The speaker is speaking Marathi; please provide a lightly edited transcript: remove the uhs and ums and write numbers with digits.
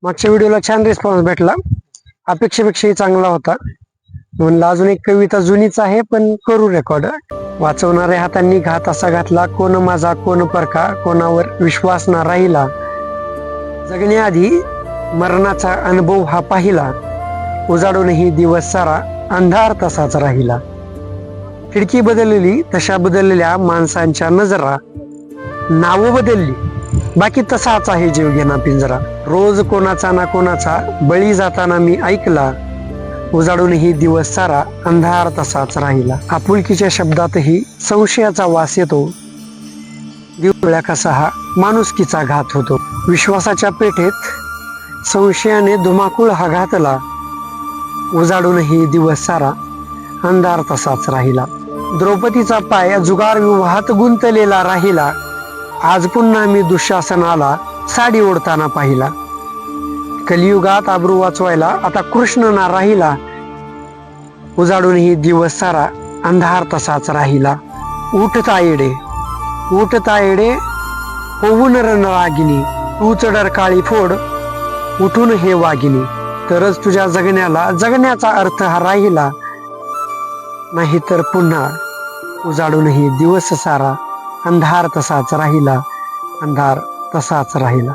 मागच्या व्हिडिओला छान रिस्पॉन्स भेटला, अपेक्षेपेक्षाही चांगला होता. म्हणलं अजून एक कविता जुनीच आहे पण करू रेकॉर्ड. वाचवणाऱ्या हातांनी घात असा घातला, कोण माझा कोण परका, कोणावर विश्वास ना राहिला. जगण्याआधी मरणाचा अनुभव हा पाहिला, उजाडूनही दिवस सारा अंधार तसाच राहिला. खिडकी बदललेली तशा बदललेल्या माणसांच्या नजरा, नाव बदलली बाकी तसाच आहे जीव घेणा पिंजरा. रोज कोणाचा ना कोणाचा बळी जाताना मी ऐकला, उजाडूनही दिवस सारा अंधार तसाच राहिला. आपुलकीच्या शब्दातही संशयाचा वास येतो, दिवळ्या कसा हा माणुसकीचा घात होतो. विश्वासाच्या पेठेत संशयाने धुमाकूळ हा घातला, उजाडूनही दिवस सारा अंधार तसाच राहिला. द्रौपदीचा पाय जुगार विवाहात गुंतलेला राहिला, आज पुन्हा मी दुःशासनाला साडी ओढताना पाहिला. कलियुगात आबरू वाचवायला आता कृष्ण ना राहिला, उजाडूनही दिवस सारा अंधार तसाच राहिला. उठता येडे उठता येडे होऊन रणरागिनी, तूच डरकाळी फोड उठून हे वागिनी. तरच तुझ्या जगण्याला जगण्याचा अर्थ हा राहिला, नाहीतर पुन्हा उजाडूनही दिवस सारा अंधार तसाच राहिला, अंधार तसाच राहिला.